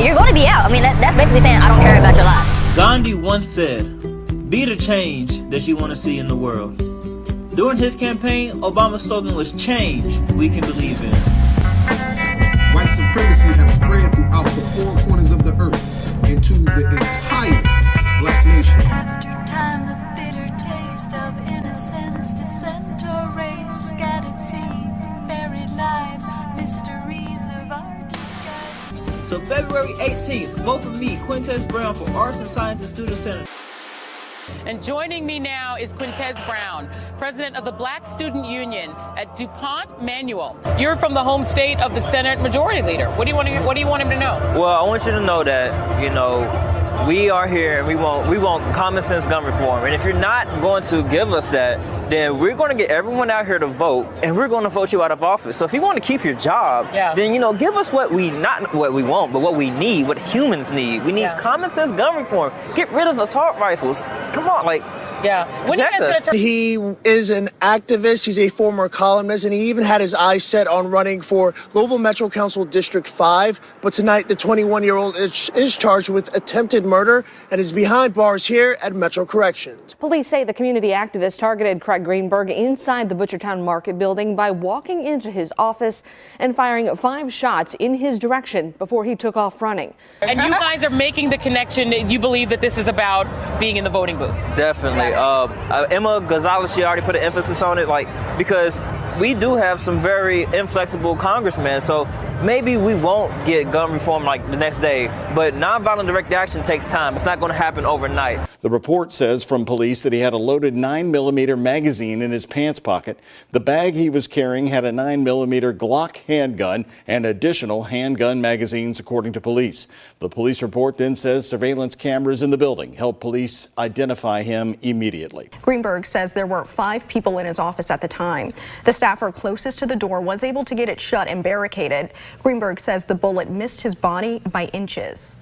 you're going to be out. I mean, that's basically saying I don't care about your life. Gandhi once said, "Be the change that you want to see in the world." During his campaign, Obama's slogan was "Change we can believe in." White supremacy has spread throughout the four corners of the earth into the entire black nation. After time, the bitter taste of innocence, dissent or race, scattered seeds, buried lives, mysteries of our disguise. So February 18th, vote for me, Quintez Brown, for Arts and Sciences Student Senate. And joining me now is Quintez Brown, president of the Black Student Union at DuPont Manual. You're from the home state of the Senate Majority Leader. What do you want him to know? Well, I want you to know that, we are here and we want common sense gun reform. And if you're not going to give us that, then we're going to get everyone out here to vote, and we're going to vote you out of office. So if you want to keep your job, then, give us not what we want, but what we need, what humans need. We need common sense gun reform. Get rid of assault rifles. Come on, When you guys gonna turn? He is an activist. He's a former columnist, and he even had his eyes set on running for Louisville Metro Council District 5. But tonight, the 21-year-old is charged with attempted murder and is behind bars here at Metro Corrections. Police say the community activist targeted Craig Greenberg inside the Butchertown Market building by walking into his office and firing 5 shots in his direction before he took off running. And you guys are making the connection that you believe that this is about being in the voting booth. Definitely. Emma Gonzalez, she already put an emphasis on it, because we do have some very inflexible congressmen, so maybe we won't get gun reform the next day, but nonviolent direct action takes time. It's not going to happen overnight. The report says from police that he had a loaded 9mm magazine in his pants pocket. The bag he was carrying had a 9mm Glock handgun and additional handgun magazines, according to police. The police report then says surveillance cameras in the building helped police identify him immediately. Greenberg says there were 5 people in his office at the time. The staffer closest to the door was able to get it shut and barricaded. Greenberg says the bullet missed his body by inches.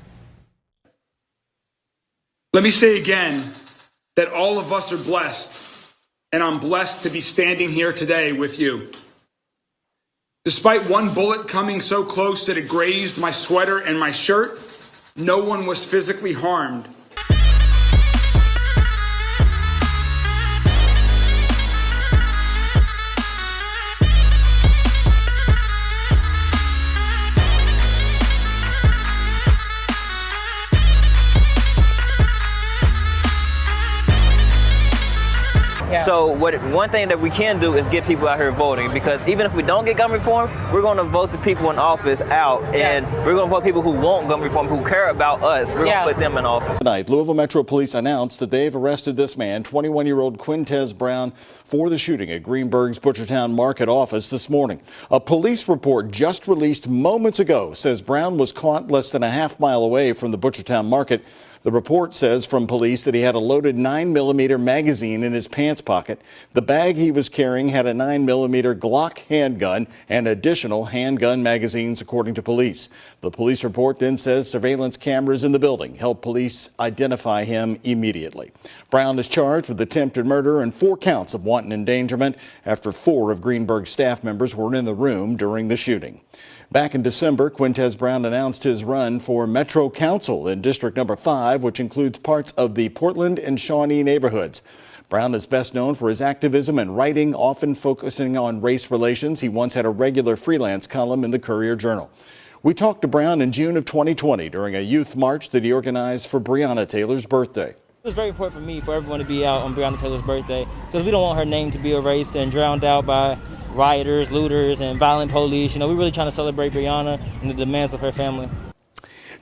Let me say again that all of us are blessed, and I'm blessed to be standing here today with you. Despite one bullet coming so close that it grazed my sweater and my shirt, no one was physically harmed. So one thing that we can do is get people out here voting, because even if we don't get gun reform, we're going to vote the people in office out, and we're going to vote people who want gun reform, who care about us. We're going to put them in office. Tonight, Louisville Metro Police announced that they've arrested this man, 21-year-old Quintez Brown, for the shooting at Greenberg's Butchertown Market office this morning. A police report just released moments ago says Brown was caught less than a half-mile away from the Butchertown Market. The report says from police that he had a loaded 9mm magazine in his pants pocket. The bag he was carrying had a 9mm Glock handgun and additional handgun magazines, according to police. The police report then says surveillance cameras in the building helped police identify him immediately. Brown is charged with attempted murder and 4 counts of wanton endangerment after 4 of Greenberg's staff members were in the room during the shooting. Back in December, Quintez Brown announced his run for Metro Council in District Number 5, which includes parts of the Portland and Shawnee neighborhoods. Brown is best known for his activism and writing, often focusing on race relations. He once had a regular freelance column in the Courier-Journal. We talked to Brown in June of 2020 during a youth march that he organized for Breonna Taylor's birthday. It was very important for me, for everyone to be out on Breonna Taylor's birthday, because we don't want her name to be erased and drowned out by rioters, looters, and violent police. We're really trying to celebrate Breonna and the demands of her family.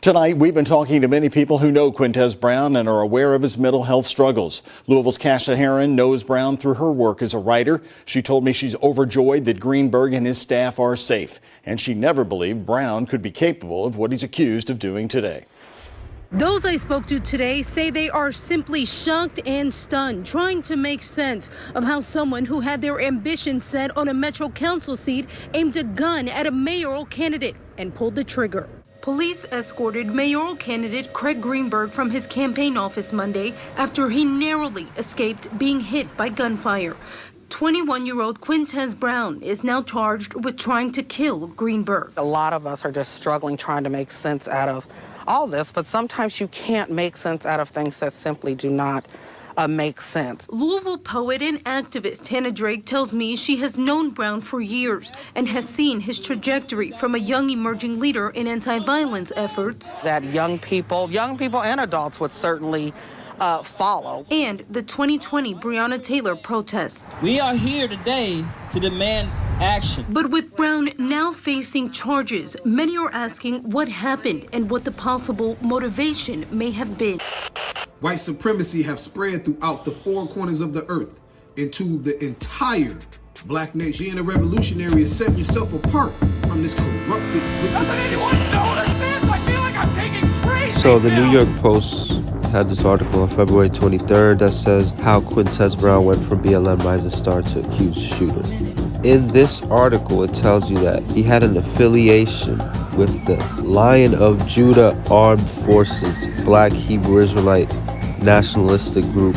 Tonight, we've been talking to many people who know Quintez Brown and are aware of his mental health struggles. Louisville's Cashapp knows Brown through her work as a writer. She told me she's overjoyed that Greenberg and his staff are safe, and she never believed Brown could be capable of what he's accused of doing today. Those I spoke to today say they are simply shocked and stunned, trying to make sense of how someone who had their ambition set on a Metro Council seat aimed a gun at a mayoral candidate and pulled the trigger. Police escorted mayoral candidate Craig Greenberg from his campaign office Monday after he narrowly escaped being hit by gunfire. 21-year-old Quintez Brown is now charged with trying to kill Greenberg. A lot of us are just struggling trying to make sense out of all this, but sometimes you can't make sense out of things that simply do not make sense. Louisville poet and activist Hannah Drake tells me she has known Brown for years and has seen his trajectory from a young emerging leader in anti-violence efforts. That young people and adults would certainly follow. And the 2020 Breonna Taylor protests. We are here today to demand action. But with Brown now facing charges, many are asking what happened and what the possible motivation may have been. White supremacy have spread throughout the four corners of the earth into the entire black nation. Being a revolutionary is setting yourself apart from this corrupted, wicked system. So the New York Post had this article on February 23rd that says how Quintez Brown went from BLM rising star to accused shooter. In this article, it tells you that he had an affiliation with the Lion of Judah Armed Forces, Black Hebrew Israelite nationalistic group.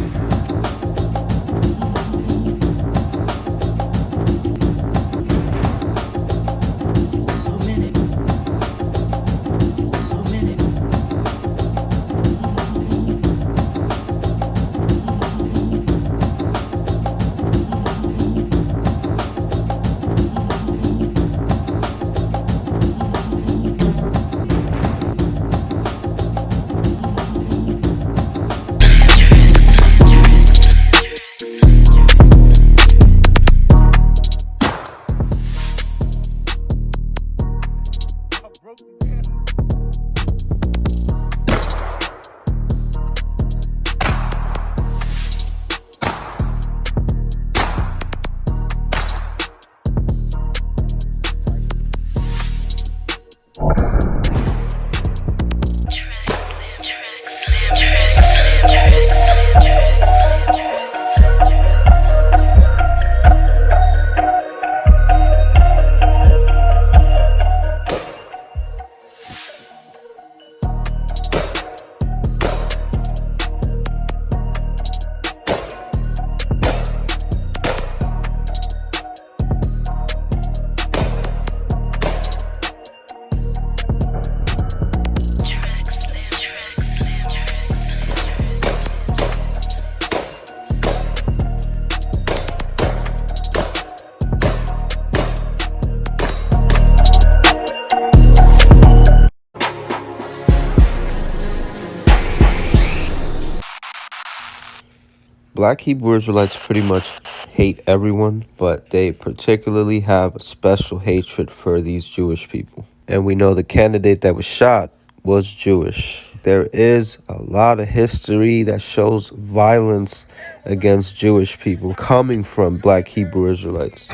Black Hebrew Israelites pretty much hate everyone, but they particularly have a special hatred for these Jewish people. And we know the candidate that was shot was Jewish. There is a lot of history that shows violence against Jewish people coming from Black Hebrew Israelites.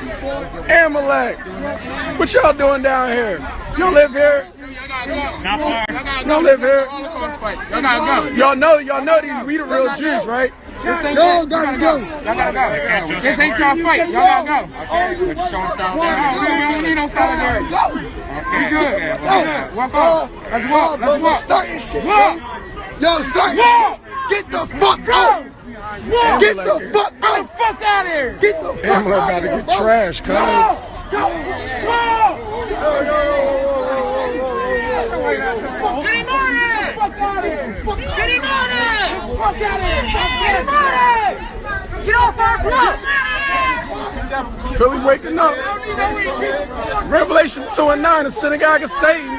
Amalek, what y'all doing down here? Y'all live here? Y'all live here? Y'all know these we the real Jews, right? Y'all gotta go. Y'all gotta go. This ain't y'all fight. Y'all gotta go. Okay. We don't need no solidarity. We good. Walk off. Let's walk. Let's walk. Start this shit. Walk. Yo, start this shit. Get the fuck out. Get the fuck out. Get the fuck out of here. Get the fuck out. Amalek about to get trashed, cuz. Get him on it! Fuck out of here! Get him on it! Fuck out of here! Get him on it! Get off our block! Philly waking up. Revelation 2:9, the synagogue of Satan.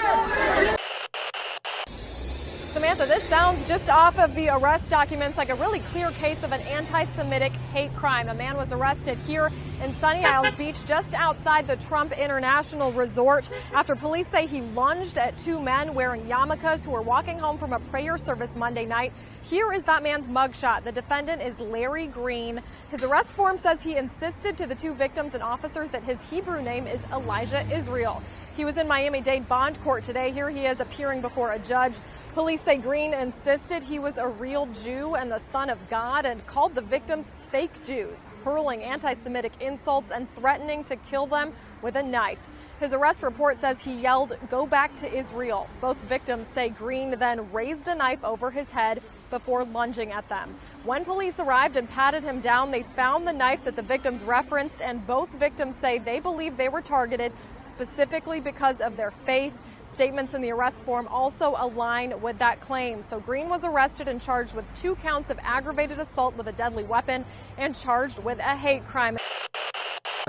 Samantha, this sounds just off of the arrest documents like a really clear case of an anti-Semitic hate crime. A man was arrested here in Sunny Isles Beach just outside the Trump International Resort after police say he lunged at two men wearing yarmulkes who were walking home from a prayer service Monday night. Here is that man's mugshot. The defendant is Larry Green. His arrest form says he insisted to the two victims and officers that his Hebrew name is Elijah Israel. He was in Miami-Dade bond court today. Here he is appearing before a judge. Police say Green insisted he was a real Jew and the son of God and called the victims fake Jews, hurling anti-Semitic insults and threatening to kill them with a knife. His arrest report says he yelled, "Go back to Israel." Both victims say Green then raised a knife over his head before lunging at them. When police arrived and patted him down, they found the knife that the victims referenced, and both victims say they believe they were targeted specifically because of their faith. Statements in the arrest form also align with that claim. So Green was arrested and charged with 2 counts of aggravated assault with a deadly weapon and charged with a hate crime.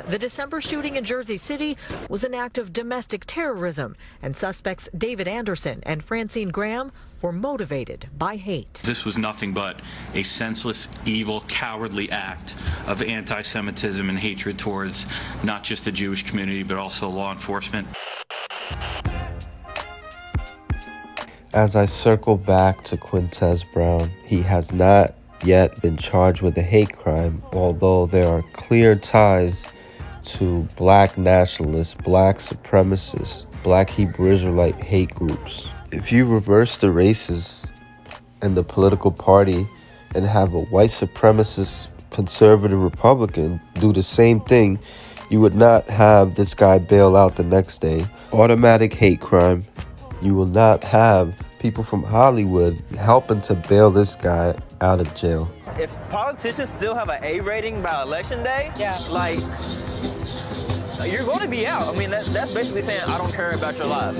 The December shooting in Jersey City was an act of domestic terrorism, and suspects David Anderson and Francine Graham were motivated by hate. This was nothing but a senseless, evil, cowardly act of anti-Semitism and hatred towards not just the Jewish community, but also law enforcement. As I circle back to Quintez Brown, he has not yet been charged with a hate crime, although there are clear ties to black nationalists, black supremacists, Black Hebrew Israelite hate groups. If you reverse the races in the political party and have a white supremacist conservative Republican do the same thing, you would not have this guy bail out the next day. Automatic hate crime. You will not have people from Hollywood helping to bail this guy out of jail. If politicians still have an A rating by election day, like, you're going to be out. I mean, that's basically saying, I don't care about your life.